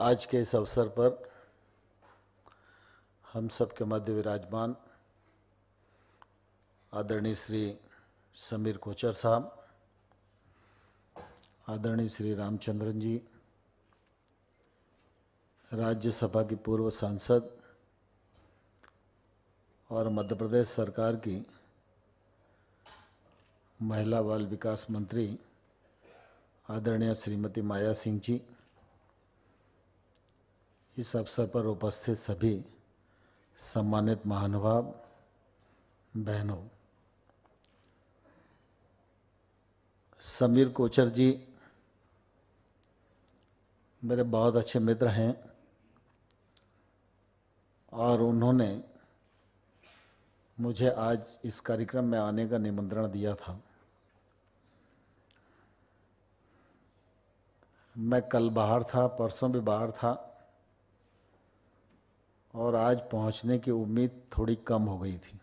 आज के इस अवसर पर हम सब के मध्य विराजमान आदरणीय श्री समीर कोचर साहब, आदरणीय श्री रामचंद्रन जी, राज्यसभा की पूर्व सांसद और मध्य प्रदेश सरकार की महिला बाल विकास मंत्री आदरणीय श्रीमती माया सिंह जी, इस अवसर पर उपस्थित सभी सम्मानित महानुभाव, बहनों, समीर कोचर जी मेरे बहुत अच्छे मित्र हैं और उन्होंने मुझे आज इस कार्यक्रम में आने का निमंत्रण दिया था। मैं कल बाहर था, परसों भी बाहर था और आज पहुंचने की उम्मीद थोड़ी कम हो गई थी।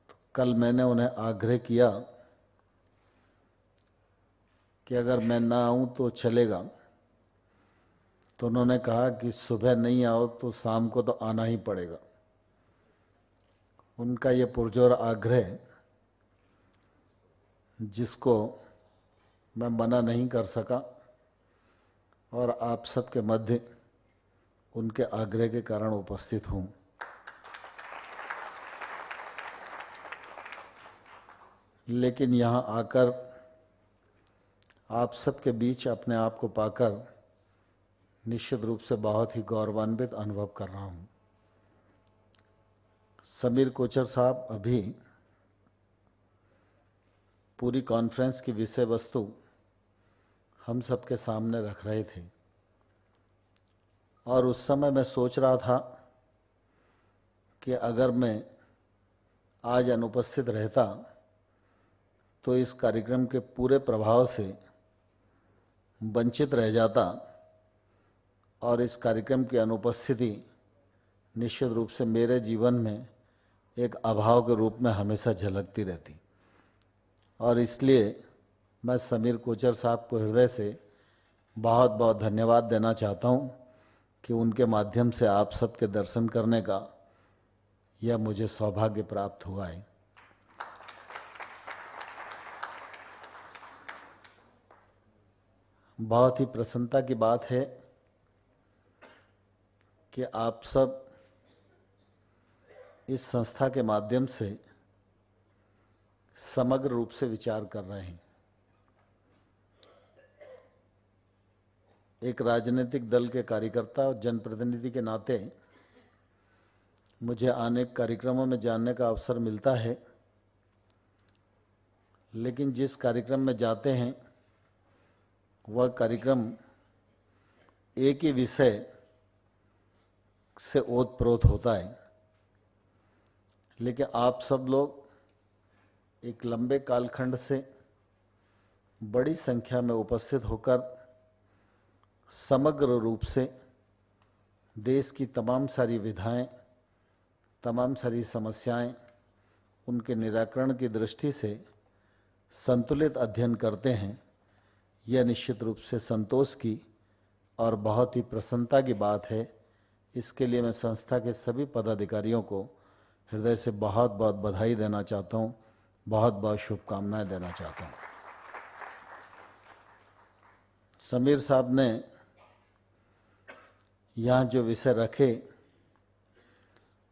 तो कल मैंने उन्हें आग्रह किया कि अगर मैं ना आऊं तो चलेगा, तो उन्होंने कहा कि सुबह नहीं आओ तो शाम को तो आना ही पड़ेगा। उनका ये पुरजोर आग्रह, जिसको मैं मना नहीं कर सका और आप सबके मध्य उनके आग्रह के कारण उपस्थित हूं। लेकिन यहां आकर आप सबके बीच अपने आप को पाकर निश्चित रूप से बहुत ही गौरवान्वित अनुभव कर रहा हूं। समीर कोचर साहब अभी पूरी कॉन्फ्रेंस की विषय वस्तु हम सबके सामने रख रहे थे और उस समय मैं सोच रहा था कि अगर मैं आज अनुपस्थित रहता तो इस कार्यक्रम के पूरे प्रभाव से वंचित रह जाता और इस कार्यक्रम की अनुपस्थिति निश्चित रूप से मेरे जीवन में एक अभाव के रूप में हमेशा झलकती रहती। और इसलिए मैं समीर कोचर साहब को हृदय से बहुत बहुत धन्यवाद देना चाहता हूं कि उनके माध्यम से आप सबके दर्शन करने का यह मुझे सौभाग्य प्राप्त हुआ है। बहुत ही प्रसन्नता की बात है कि आप सब इस संस्था के माध्यम से समग्र रूप से विचार कर रहे हैं। एक राजनीतिक दल के कार्यकर्ता और जनप्रतिनिधि के नाते मुझे अनेक कार्यक्रमों में जानने का अवसर मिलता है, लेकिन जिस कार्यक्रम में जाते हैं वह कार्यक्रम एक ही विषय से ओतप्रोत होता है। लेकिन आप सब लोग एक लंबे कालखंड से बड़ी संख्या में उपस्थित होकर समग्र रूप से देश की तमाम सारी विधाएं, तमाम सारी समस्याएं, उनके निराकरण की दृष्टि से संतुलित अध्ययन करते हैं। यह निश्चित रूप से संतोष की और बहुत ही प्रसन्नता की बात है। इसके लिए मैं संस्था के सभी पदाधिकारियों को हृदय से बहुत बहुत बधाई देना चाहता हूं, बहुत बहुत शुभकामनाएं देना चाहता हूं। समीर साहब ने यहाँ जो विषय रखे,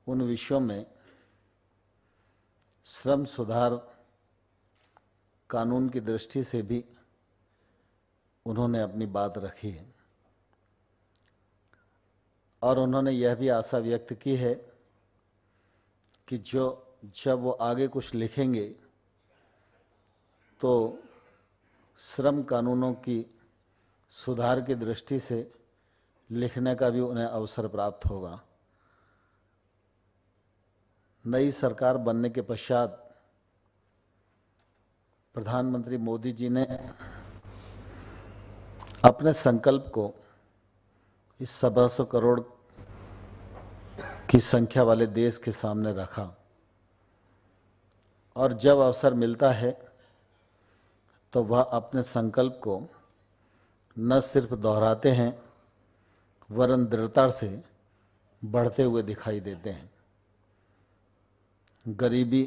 उन विषयों में श्रम सुधार कानून की दृष्टि से भी उन्होंने अपनी बात रखी है और उन्होंने यह भी आशा व्यक्त की है कि जब वो आगे कुछ लिखेंगे तो श्रम कानूनों की सुधार की दृष्टि से लिखने का भी उन्हें अवसर प्राप्त होगा। नई सरकार बनने के पश्चात प्रधानमंत्री मोदी जी ने अपने संकल्प को इस 125 करोड़ की संख्या वाले देश के सामने रखा और जब अवसर मिलता है तो वह अपने संकल्प को न सिर्फ दोहराते हैं वरन दृढ़ता से बढ़ते हुए दिखाई देते हैं। गरीबी,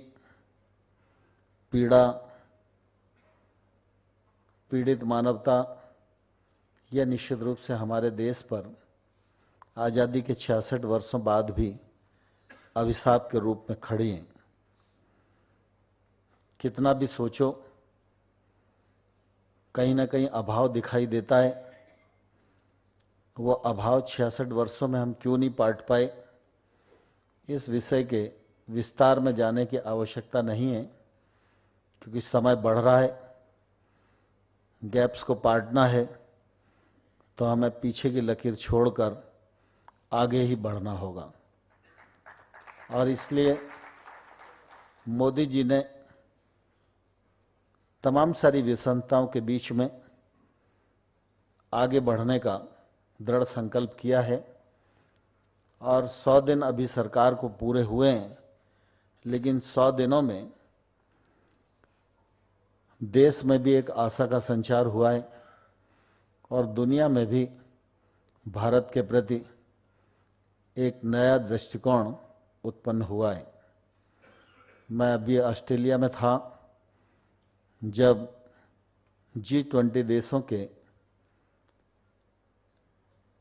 पीड़ा, पीड़ित मानवता यह निश्चित रूप से हमारे देश पर आज़ादी के 66 वर्षों बाद भी अभिशाप के रूप में खड़ी हैं। कितना भी सोचो कहीं ना कहीं अभाव दिखाई देता है। वो अभाव 66 वर्षों में हम क्यों नहीं पाट पाए, इस विषय के विस्तार में जाने की आवश्यकता नहीं है, क्योंकि समय बढ़ रहा है। गैप्स को पाटना है तो हमें पीछे की लकीर छोड़कर आगे ही बढ़ना होगा। और इसलिए मोदी जी ने तमाम सारी विषमताओं के बीच में आगे बढ़ने का दृढ़ संकल्प किया है। और 100 दिन अभी सरकार को पूरे हुए हैं, लेकिन 100 दिनों में देश में भी एक आशा का संचार हुआ है और दुनिया में भी भारत के प्रति एक नया दृष्टिकोण उत्पन्न हुआ है। मैं अभी ऑस्ट्रेलिया में था जब G20 देशों के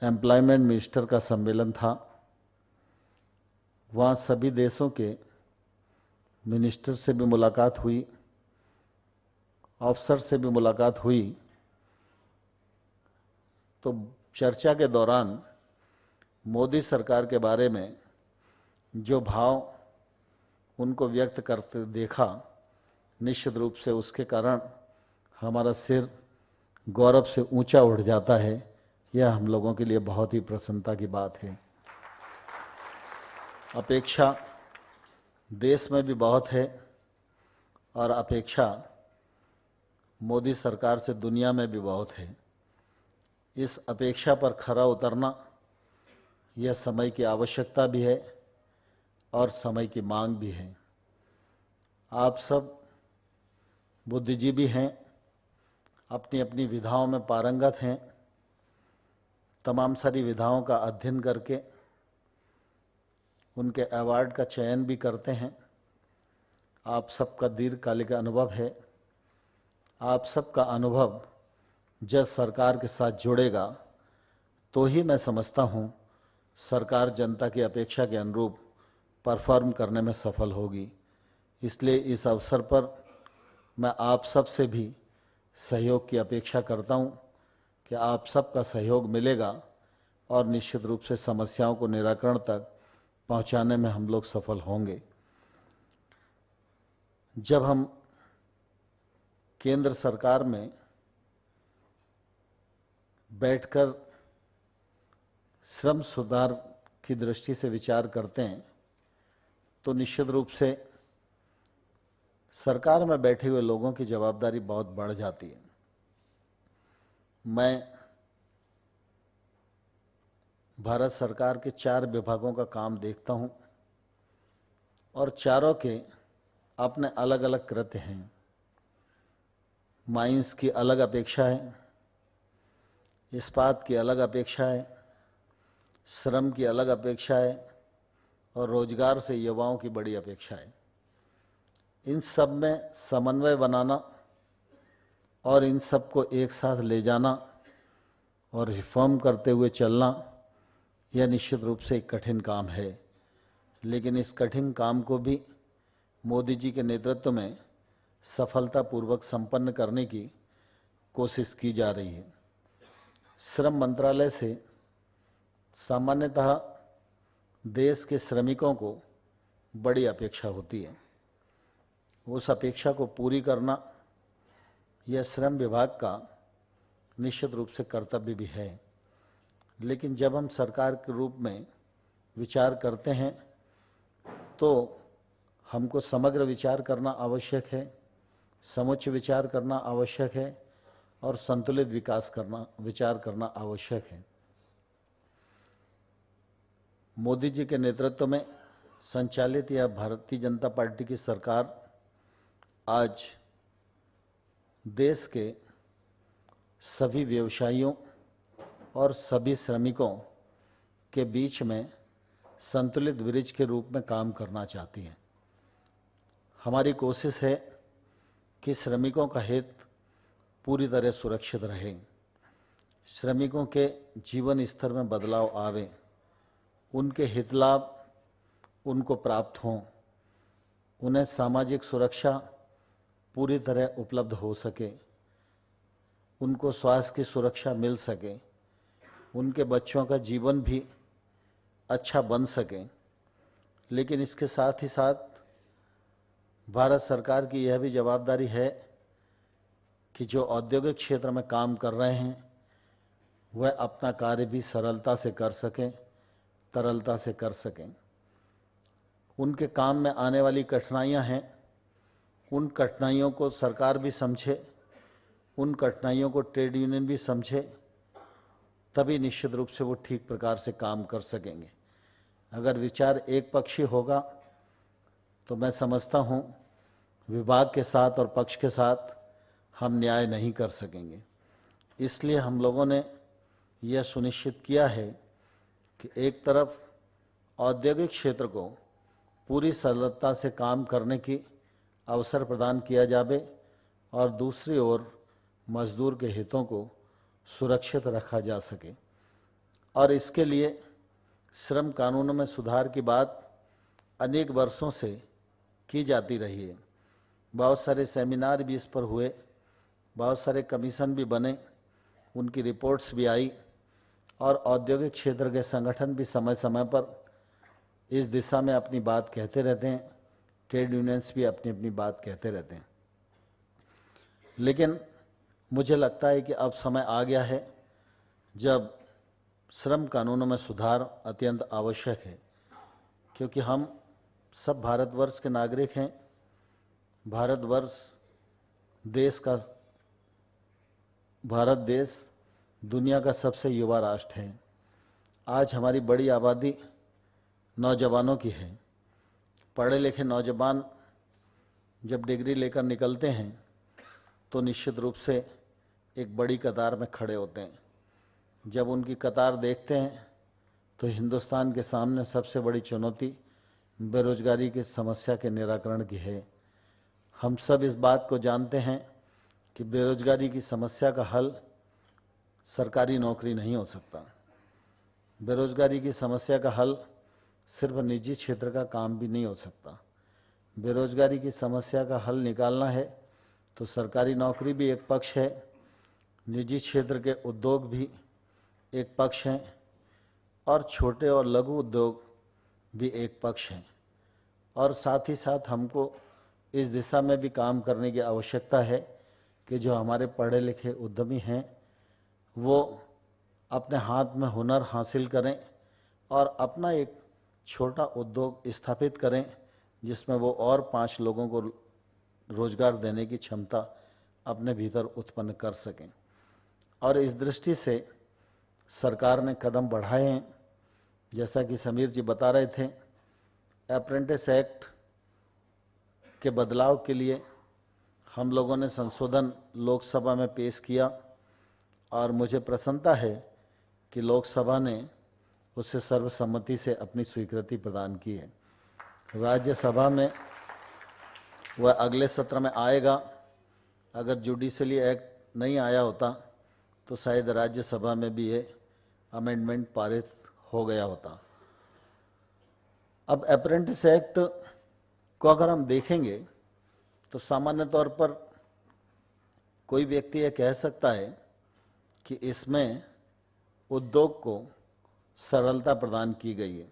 एम्प्लॉयमेंट मिनिस्टर का सम्मेलन था। वहाँ सभी देशों के मिनिस्टर से भी मुलाकात हुई, अफसर से भी मुलाकात हुई। तो चर्चा के दौरान मोदी सरकार के बारे में जो भाव उनको व्यक्त करते देखा, निश्चित रूप से उसके कारण हमारा सिर गौरव से ऊंचा उठ जाता है। यह हम लोगों के लिए बहुत ही प्रसन्नता की बात है। अपेक्षा देश में भी बहुत है और अपेक्षा मोदी सरकार से दुनिया में भी बहुत है। इस अपेक्षा पर खरा उतरना यह समय की आवश्यकता भी है और समय की मांग भी है। आप सब बुद्धिजीवी हैं, अपनी अपनी विधाओं में पारंगत हैं। तमाम सारी विधाओं का अध्ययन करके उनके अवार्ड का चयन भी करते हैं। आप सबका दीर्घकालिक अनुभव है। आप सबका अनुभव जब सरकार के साथ जुड़ेगा तो ही मैं समझता हूँ सरकार जनता की अपेक्षा के अनुरूप परफॉर्म करने में सफल होगी। इसलिए इस अवसर पर मैं आप सब से भी सहयोग की अपेक्षा करता हूँ कि आप सबका सहयोग मिलेगा और निश्चित रूप से समस्याओं को निराकरण तक पहुँचाने में हम लोग सफल होंगे। जब हम केंद्र सरकार में बैठकर श्रम सुधार की दृष्टि से विचार करते हैं तो निश्चित रूप से सरकार में बैठे हुए लोगों की जवाबदारी बहुत बढ़ जाती है। मैं भारत सरकार के 4 विभागों का काम देखता हूं और चारों के अपने अलग अलग कृत्य हैं। माइंस की अलग अपेक्षा है, इस्पात की अलग अपेक्षा है, श्रम की अलग अपेक्षा है और रोजगार से युवाओं की बड़ी अपेक्षा है। इन सब में समन्वय बनाना और इन सब को एक साथ ले जाना और रिफॉर्म करते हुए चलना, यह निश्चित रूप से एक कठिन काम है। लेकिन इस कठिन काम को भी मोदी जी के नेतृत्व में सफलतापूर्वक संपन्न करने की कोशिश की जा रही है। श्रम मंत्रालय से सामान्यतः देश के श्रमिकों को बड़ी अपेक्षा होती है। उस अपेक्षा को पूरी करना यह श्रम विभाग का निश्चित रूप से कर्तव्य भी है। लेकिन जब हम सरकार के रूप में विचार करते हैं तो हमको समग्र विचार करना आवश्यक है, समुच्च विचार करना आवश्यक है और संतुलित विचार करना आवश्यक है। मोदी जी के नेतृत्व में संचालित यह भारतीय जनता पार्टी की सरकार आज देश के सभी व्यवसायियों और सभी श्रमिकों के बीच में संतुलित ब्रिज के रूप में काम करना चाहती है। हमारी कोशिश है कि श्रमिकों का हित पूरी तरह सुरक्षित रहे, श्रमिकों के जीवन स्तर में बदलाव आवे, उनके हित लाभ उनको प्राप्त हों, उन्हें सामाजिक सुरक्षा पूरी तरह उपलब्ध हो सके, उनको स्वास्थ्य की सुरक्षा मिल सके, उनके बच्चों का जीवन भी अच्छा बन सके। लेकिन इसके साथ ही साथ भारत सरकार की यह भी जवाबदारी है कि जो औद्योगिक क्षेत्र में काम कर रहे हैं वह अपना कार्य भी सरलता से कर सकें, तरलता से कर सकें। उनके काम में आने वाली कठिनाइयां हैं, उन कठिनाइयों को सरकार भी समझे, उन कठिनाइयों को ट्रेड यूनियन भी समझे, तभी निश्चित रूप से वो ठीक प्रकार से काम कर सकेंगे। अगर विचार एक पक्षी होगा तो मैं समझता हूँ विभाग के साथ और पक्ष के साथ हम न्याय नहीं कर सकेंगे। इसलिए हम लोगों ने यह सुनिश्चित किया है कि एक तरफ औद्योगिक क्षेत्र को पूरी सरलता से काम करने की अवसर प्रदान किया जाए और दूसरी ओर मजदूर के हितों को सुरक्षित रखा जा सके। और इसके लिए श्रम कानूनों में सुधार की बात अनेक वर्षों से की जाती रही है। बहुत सारे सेमिनार भी इस पर हुए, बहुत सारे कमीशन भी बने, उनकी रिपोर्ट्स भी आई और औद्योगिक क्षेत्र के संगठन भी समय समय पर इस दिशा में अपनी बात कहते रहते हैं, ट्रेड यूनियंस भी अपनी अपनी बात कहते रहते हैं। लेकिन मुझे लगता है कि अब समय आ गया है जब श्रम कानूनों में सुधार अत्यंत आवश्यक है, क्योंकि हम सब भारतवर्ष के नागरिक हैं। भारत देश दुनिया का सबसे युवा राष्ट्र है। आज हमारी बड़ी आबादी नौजवानों की है। पढ़े लिखे नौजवान जब डिग्री लेकर निकलते हैं तो निश्चित रूप से एक बड़ी कतार में खड़े होते हैं। जब उनकी कतार देखते हैं तो हिंदुस्तान के सामने सबसे बड़ी चुनौती बेरोजगारी की समस्या के निराकरण की है। हम सब इस बात को जानते हैं कि बेरोजगारी की समस्या का हल सरकारी नौकरी नहीं हो सकता। बेरोजगारी की समस्या का हल सिर्फ निजी क्षेत्र का काम भी नहीं हो सकता। बेरोजगारी की समस्या का हल निकालना है तो सरकारी नौकरी भी एक पक्ष है, निजी क्षेत्र के उद्योग भी एक पक्ष हैं और छोटे और लघु उद्योग भी एक पक्ष हैं। और साथ ही साथ हमको इस दिशा में भी काम करने की आवश्यकता है कि जो हमारे पढ़े लिखे उद्यमी हैं वो अपने हाथ में हुनर हासिल करें और अपना एक छोटा उद्योग स्थापित करें जिसमें वो और 5 लोगों को रोजगार देने की क्षमता अपने भीतर उत्पन्न कर सकें। और इस दृष्टि से सरकार ने कदम बढ़ाए हैं। जैसा कि समीर जी बता रहे थे, अप्रेंटिस एक्ट के बदलाव के लिए हम लोगों ने संशोधन लोकसभा में पेश किया और मुझे प्रसन्नता है कि लोकसभा ने उसे सर्वसम्मति से अपनी स्वीकृति प्रदान की है। राज्यसभा में वह अगले सत्र में आएगा। अगर जुडिशली एक्ट नहीं आया होता तो शायद राज्यसभा में भी ये अमेंडमेंट पारित हो गया होता। अब अप्रेंटिस एक्ट को अगर हम देखेंगे तो सामान्य तौर पर कोई व्यक्ति यह कह सकता है कि इसमें उद्योग को सरलता प्रदान की गई है,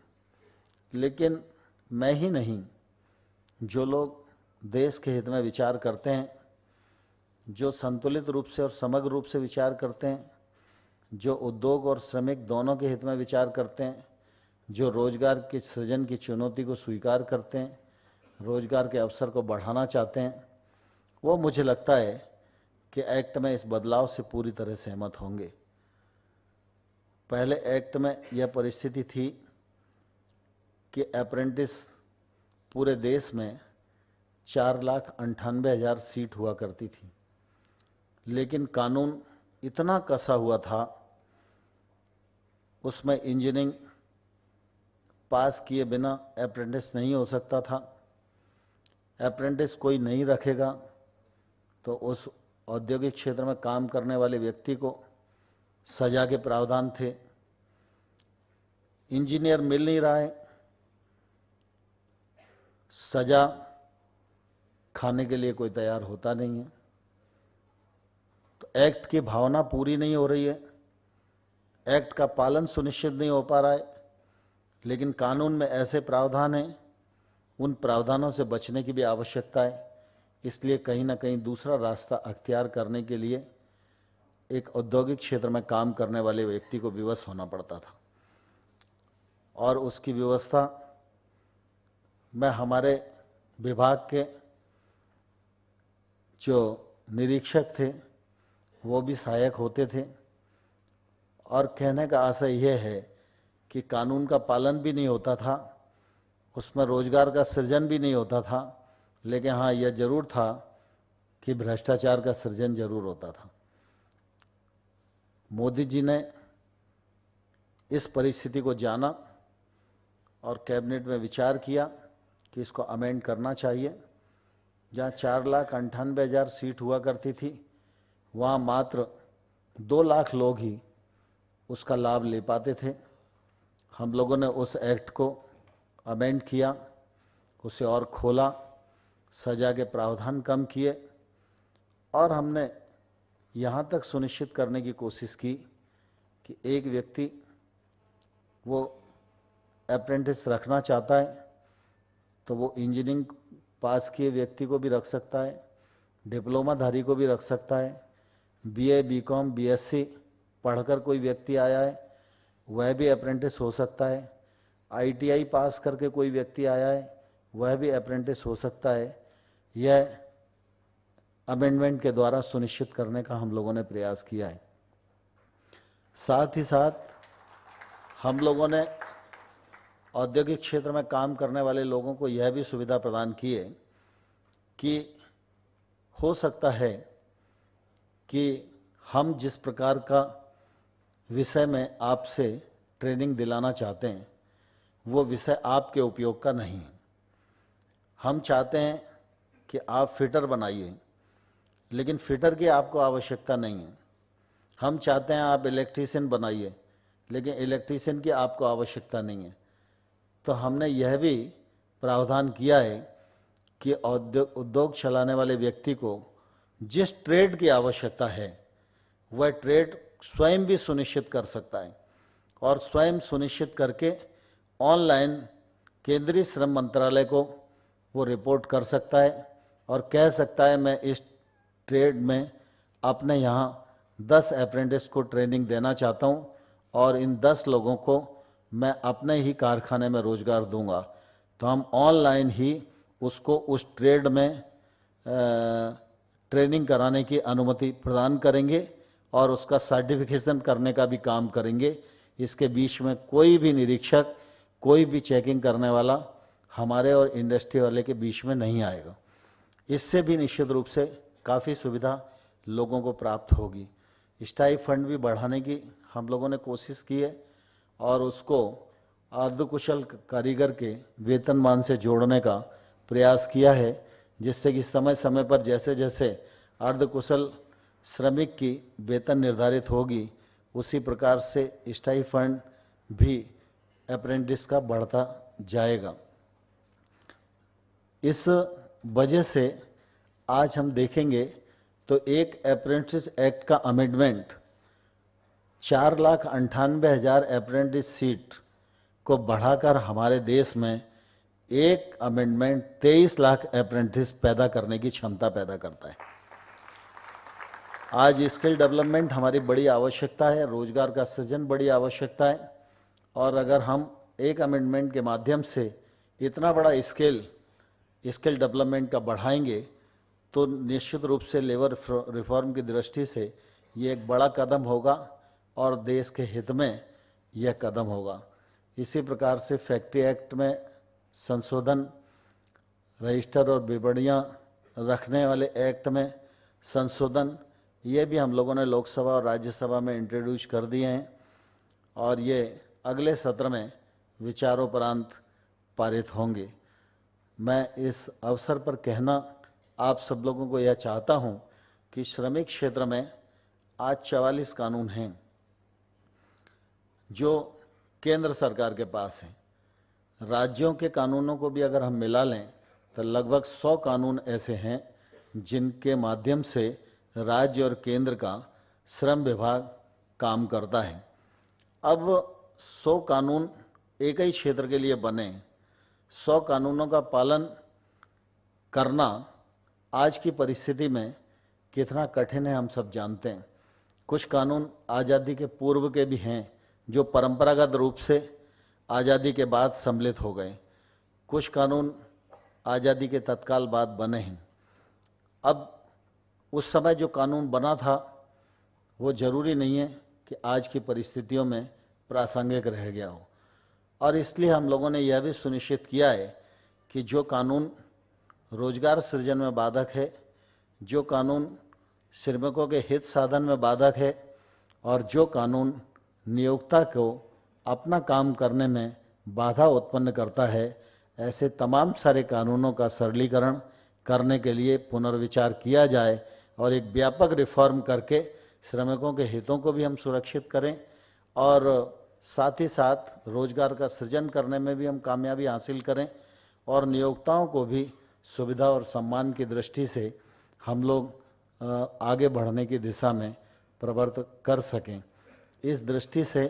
लेकिन मैं ही नहीं, जो लोग देश के हित में विचार करते हैं, जो संतुलित रूप से और समग्र रूप से विचार करते हैं, जो उद्योग और श्रमिक दोनों के हित में विचार करते हैं, जो रोजगार के सृजन की चुनौती को स्वीकार करते हैं, रोजगार के अवसर को बढ़ाना चाहते हैं, वो मुझे लगता है कि एक्ट में इस बदलाव से पूरी तरह सहमत होंगे। पहले एक्ट में यह परिस्थिति थी कि अप्रेंटिस पूरे देश में 4,98,000 सीट हुआ करती थी, लेकिन कानून इतना कसा हुआ था, उसमें इंजीनियरिंग पास किए बिना अप्रेंटिस नहीं हो सकता था। अप्रेंटिस कोई नहीं रखेगा तो उस औद्योगिक क्षेत्र में काम करने वाले व्यक्ति को सजा के प्रावधान थे। इंजीनियर मिल नहीं रहा है, सजा खाने के लिए कोई तैयार होता नहीं है। तो एक्ट की भावना पूरी नहीं हो रही है, एक्ट का पालन सुनिश्चित नहीं हो पा रहा है। लेकिन कानून में ऐसे प्रावधान हैं, उन प्रावधानों से बचने की भी आवश्यकता है। इसलिए कहीं ना कहीं दूसरा रास्ता अख्तियार करने के लिए एक औद्योगिक क्षेत्र में काम करने वाले व्यक्ति को विवश होना पड़ता था। और उसकी व्यवस्था में हमारे विभाग के जो निरीक्षक थे वो भी सहायक होते थे। और कहने का आशय यह है कि कानून का पालन भी नहीं होता था, उसमें रोजगार का सृजन भी नहीं होता था, लेकिन हाँ यह जरूर था कि भ्रष्टाचार का सृजन जरूर होता था। मोदी जी ने इस परिस्थिति को जाना और कैबिनेट में विचार किया कि इसको अमेंड करना चाहिए। जहाँ 4,98,000 सीट हुआ करती थी, वहाँ मात्र 2 लाख लोग ही उसका लाभ ले पाते थे। हम लोगों ने उस एक्ट को अमेंड किया, उसे और खोला, सजा के प्रावधान कम किए और हमने यहाँ तक सुनिश्चित करने की कोशिश की कि एक व्यक्ति वो अप्रेंटिस रखना चाहता है तो वो इंजीनियरिंग पास किए व्यक्ति को भी रख सकता है, डिप्लोमाधारी को भी रख सकता है, बीए, बीकॉम, बीएससी पढ़कर कोई व्यक्ति आया है वह भी अप्रेंटिस हो सकता है, आईटीआई पास करके कोई व्यक्ति आया है वह भी अप्रेंटिस हो सकता है। यह अमेंडमेंट के द्वारा सुनिश्चित करने का हम लोगों ने प्रयास किया है। साथ ही साथ हम लोगों ने औद्योगिक क्षेत्र में काम करने वाले लोगों को यह भी सुविधा प्रदान की है कि हो सकता है कि हम जिस प्रकार का विषय में आपसे ट्रेनिंग दिलाना चाहते हैं वो विषय आपके उपयोग का नहीं है। हम चाहते हैं कि आप फिटर बनाइए, लेकिन फिटर की आपको आवश्यकता नहीं है। हम चाहते हैं आप इलेक्ट्रीशियन बनाइए, लेकिन इलेक्ट्रीशियन की आपको आवश्यकता नहीं है। तो हमने यह भी प्रावधान किया है कि उद्योग चलाने वाले व्यक्ति को जिस ट्रेड की आवश्यकता है वह ट्रेड स्वयं भी सुनिश्चित कर सकता है और स्वयं सुनिश्चित करके ऑनलाइन केंद्रीय श्रम मंत्रालय को वो रिपोर्ट कर सकता है और कह सकता है मैं इस ट्रेड में अपने यहाँ 10 अप्रेंटिस को ट्रेनिंग देना चाहता हूँ और इन 10 लोगों को मैं अपने ही कारखाने में रोजगार दूंगा। तो हम ऑनलाइन ही उसको उस ट्रेड में ट्रेनिंग कराने की अनुमति प्रदान करेंगे और उसका सर्टिफिकेशन करने का भी काम करेंगे। इसके बीच में कोई भी निरीक्षक, कोई भी चेकिंग करने वाला हमारे और इंडस्ट्री वाले के बीच में नहीं आएगा। इससे भी निश्चित रूप से काफ़ी सुविधा लोगों को प्राप्त होगी। स्टाइपेंड भी बढ़ाने की हम लोगों ने कोशिश की है और उसको अर्धकुशल कारीगर के वेतनमान से जोड़ने का प्रयास किया है, जिससे कि समय समय पर जैसे जैसे अर्धकुशल श्रमिक की वेतन निर्धारित होगी उसी प्रकार से स्टाइपेंड भी अप्रेंटिस का बढ़ता जाएगा। इस वजह से आज हम देखेंगे तो एक अप्रेंटिस एक्ट का अमेंडमेंट 4,98,000 अप्रेंटिस सीट को बढ़ाकर हमारे देश में एक अमेंडमेंट 23 लाख अप्रेंटिस पैदा करने की क्षमता पैदा करता है। आज स्किल डेवलपमेंट हमारी बड़ी आवश्यकता है, रोजगार का सृजन बड़ी आवश्यकता है और अगर हम एक अमेंडमेंट के माध्यम से इतना बड़ा स्किल डेवलपमेंट का बढ़ाएंगे तो निश्चित रूप से लेबर रिफॉर्म की दृष्टि से ये एक बड़ा कदम होगा और देश के हित में यह कदम होगा। इसी प्रकार से फैक्ट्री एक्ट में संशोधन, रजिस्टर और विपणियाँ रखने वाले एक्ट में संशोधन, ये भी हम लोगों ने लोकसभा और राज्यसभा में इंट्रोड्यूस कर दिए हैं और ये अगले सत्र में विचारोपरांत पारित होंगे। मैं इस अवसर पर कहना आप सब लोगों को यह चाहता हूं कि श्रमिक क्षेत्र में आज 44 कानून हैं जो केंद्र सरकार के पास हैं। राज्यों के कानूनों को भी अगर हम मिला लें तो लगभग 100 कानून ऐसे हैं जिनके माध्यम से राज्य और केंद्र का श्रम विभाग काम करता है। अब 100 कानून एक ही क्षेत्र के लिए बने, 100 कानूनों का पालन करना आज की परिस्थिति में कितना कठिन है हम सब जानते हैं। कुछ कानून आज़ादी के पूर्व के भी हैं जो परंपरागत रूप से आज़ादी के बाद सम्मिलित हो गए, कुछ कानून आज़ादी के तत्काल बाद बने हैं। अब उस समय जो कानून बना था वो ज़रूरी नहीं है कि आज की परिस्थितियों में प्रासंगिक रह गया हो, और इसलिए हम लोगों ने यह भी सुनिश्चित किया है कि जो कानून रोजगार सृजन में बाधक है, जो कानून श्रमिकों के हित साधन में बाधक है और जो कानून नियोक्ता को अपना काम करने में बाधा उत्पन्न करता है, ऐसे तमाम सारे कानूनों का सरलीकरण करने के लिए पुनर्विचार किया जाए और एक व्यापक रिफॉर्म करके श्रमिकों के हितों को भी हम सुरक्षित करें और साथ ही साथ रोजगार का सृजन करने में भी हम कामयाबी हासिल करें और नियोक्ताओं को भी सुविधा और सम्मान की दृष्टि से हम लोग आगे बढ़ने की दिशा में प्रवर्तित कर सकें। इस दृष्टि से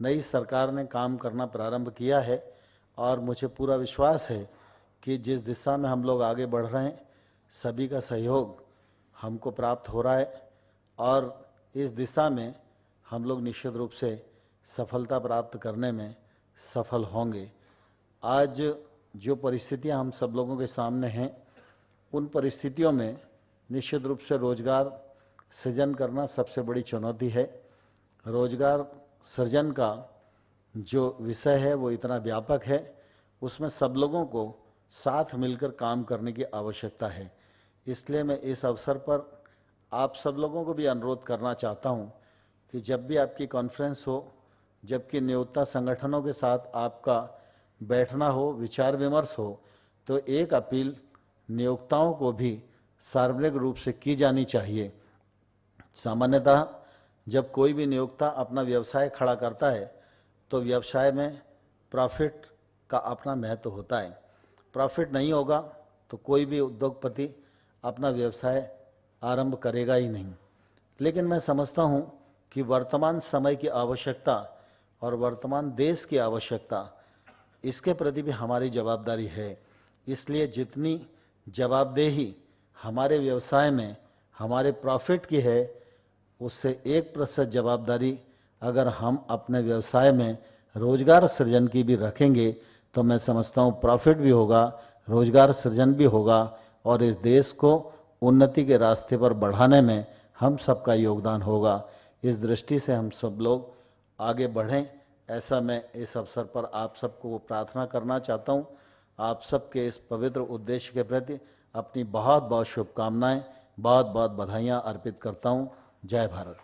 नई सरकार ने काम करना प्रारंभ किया है और मुझे पूरा विश्वास है कि जिस दिशा में हम लोग आगे बढ़ रहे हैं सभी का सहयोग हमको प्राप्त हो रहा है और इस दिशा में हम लोग निश्चित रूप से सफलता प्राप्त करने में सफल होंगे। आज जो परिस्थितियां हम सब लोगों के सामने हैं उन परिस्थितियों में निश्चित रूप से रोजगार सृजन करना सबसे बड़ी चुनौती है। रोजगार सृजन का जो विषय है वो इतना व्यापक है, उसमें सब लोगों को साथ मिलकर काम करने की आवश्यकता है। इसलिए मैं इस अवसर पर आप सब लोगों को भी अनुरोध करना चाहता हूं कि जब भी आपकी कॉन्फ्रेंस हो, जबकि नियोक्ता संगठनों के साथ आपका बैठना हो, विचार विमर्श हो, तो एक अपील नियोक्ताओं को भी सार्वजनिक रूप से की जानी चाहिए। सामान्यतः जब कोई भी नियोक्ता अपना व्यवसाय खड़ा करता है तो व्यवसाय में प्रॉफिट का अपना महत्व होता है। प्रॉफिट नहीं होगा तो कोई भी उद्योगपति अपना व्यवसाय आरंभ करेगा ही नहीं। लेकिन मैं समझता हूं कि वर्तमान समय की आवश्यकता और वर्तमान देश की आवश्यकता, इसके प्रति भी हमारी जवाबदारी है। इसलिए जितनी जवाबदेही हमारे व्यवसाय में हमारे प्रॉफिट की है, उससे 1% जवाबदारी अगर हम अपने व्यवसाय में रोजगार सृजन की भी रखेंगे तो मैं समझता हूँ प्रॉफिट भी होगा, रोजगार सृजन भी होगा और इस देश को उन्नति के रास्ते पर बढ़ाने में हम सबका योगदान होगा। इस दृष्टि से हम सब लोग आगे बढ़ें, ऐसा मैं इस अवसर पर आप सबको प्रार्थना करना चाहता हूँ। आप सबके इस पवित्र उद्देश्य के प्रति अपनी बहुत बहुत शुभकामनाएं, बहुत बहुत बधाइयाँ अर्पित करता हूँ। जय भारत।